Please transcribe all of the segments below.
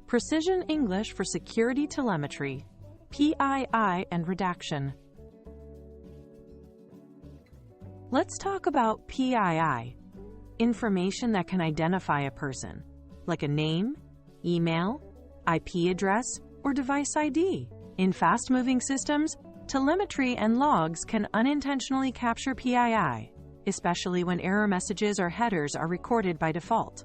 Precision English for Security Telemetry, PII and Redaction. Let's talk about PII, information that can identify a person, like a name, email, IP address, or device ID. In fast-moving systems, telemetry and logs can unintentionally capture PII, especially when error messages or headers are recorded by default.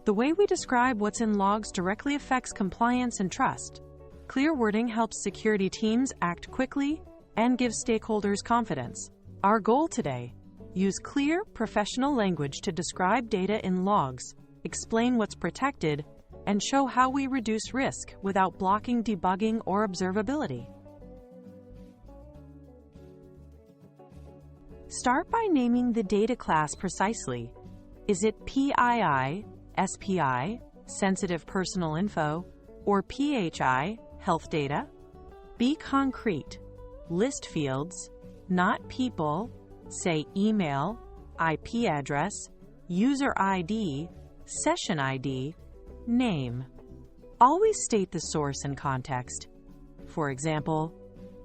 The way we describe what's in logs directly affects compliance and trust. Clear wording helps security teams act quickly and gives stakeholders confidence. Our goal today: use clear, professional language to describe data in logs, explain what's protected, and show how we reduce risk without blocking debugging or observability. Start by naming the data class precisely. Is it PII, SPI, sensitive personal info, or PHI, health data? Be concrete. List fields, not people, say email, IP address, user ID, session ID, name. Always state the source and context. For example,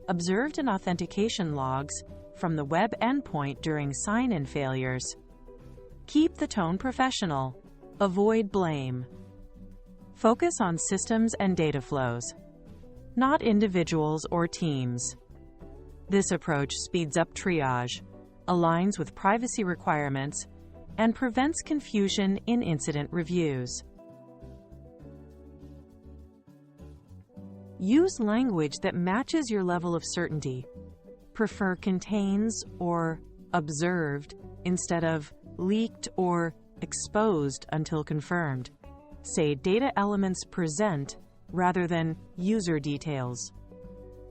observed in authentication logs from the web endpoint during sign-in failures. Keep the tone professional. Avoid blame. Focus on systems and data flows, not individuals or teams. This approach speeds up triage, aligns with privacy requirements, and prevents confusion in incident reviews. Use language that matches your level of certainty. Prefer contains or observed instead of leaked or exposed until confirmed. Say data elements present rather than user details.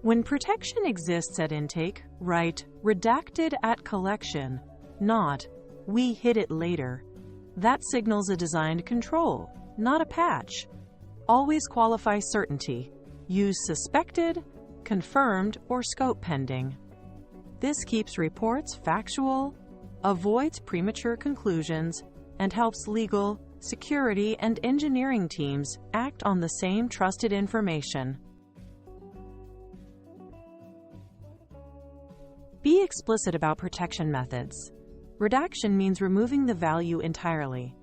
When protection exists at intake, write redacted at collection, not we hid it later. That signals a designed control, not a patch. Always qualify certainty. Use suspected, confirmed, or scope pending. This keeps reports factual, avoids premature conclusions, and helps legal, security, and engineering teams act on the same trusted information. Be explicit about protection methods. Redaction means removing the value entirely.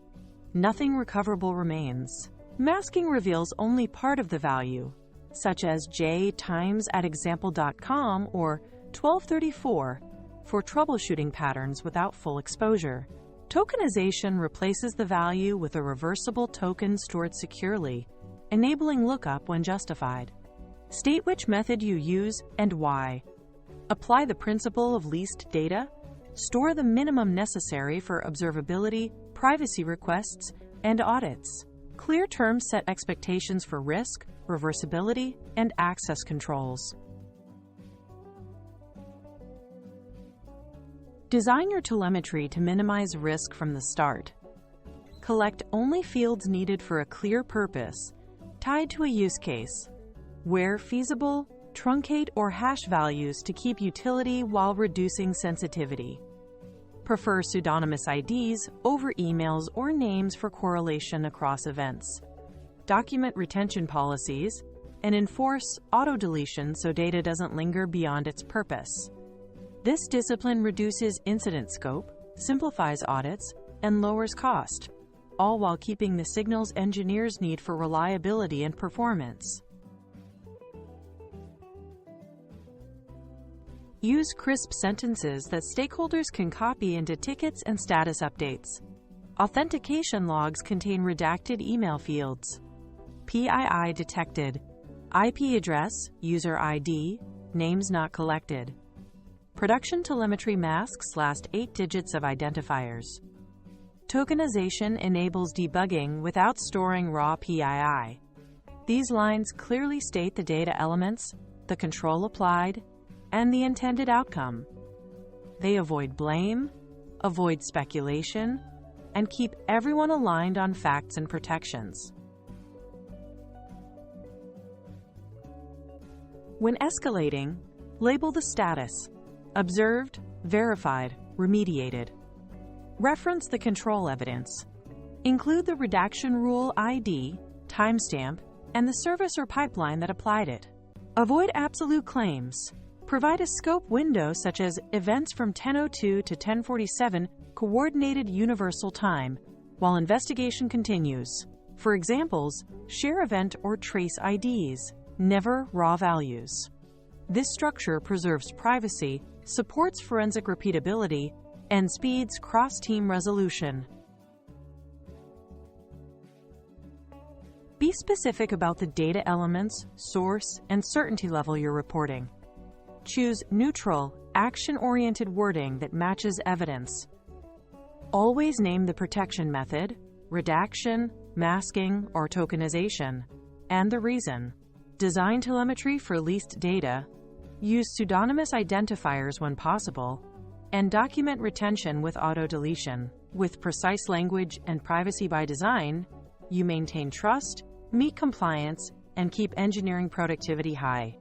Nothing recoverable remains. Masking reveals only part of the value, such as j@example.com or 1234 for troubleshooting patterns without full exposure. Tokenization replaces the value with a reversible token stored securely, enabling lookup when justified. State which method you use and why. Apply the principle of least data. Store the minimum necessary for observability, privacy requests, and audits. Clear terms set expectations for risk, reversibility, and access controls. Design your telemetry to minimize risk from the start. Collect only fields needed for a clear purpose, tied to a use case. Where feasible, truncate or hash values to keep utility while reducing sensitivity. Prefer pseudonymous IDs over emails or names for correlation across events. Document retention policies and enforce auto-deletion so data doesn't linger beyond its purpose. This discipline reduces incident scope, simplifies audits, and lowers cost, all while keeping the signals engineers need for reliability and performance. Use crisp sentences that stakeholders can copy into tickets and status updates. Authentication logs contain redacted email fields. PII detected. IP address, user ID, names not collected. Production telemetry masks last 8 digits of identifiers. Tokenization enables debugging without storing raw PII. These lines clearly state the data elements, the control applied, and the intended outcome. They avoid blame, avoid speculation, and keep everyone aligned on facts and protections. When escalating, label the status: observed, verified, remediated. Reference the control evidence. Include the redaction rule ID, timestamp, and the service or pipeline that applied it. Avoid absolute claims. Provide a scope window such as events from 10:02 to 10:47 Coordinated Universal Time while investigation continues. For examples, share event or trace IDs, never raw values. This structure preserves privacy, supports forensic repeatability, and speeds cross-team resolution. Be specific about the data elements, source, and certainty level you're reporting. Choose neutral, action-oriented wording that matches evidence. Always name the protection method, redaction, masking, or tokenization, and the reason. Design telemetry for leased data. Use pseudonymous identifiers when possible, and document retention with auto-deletion. With precise language and privacy by design, you maintain trust, meet compliance, and keep engineering productivity high.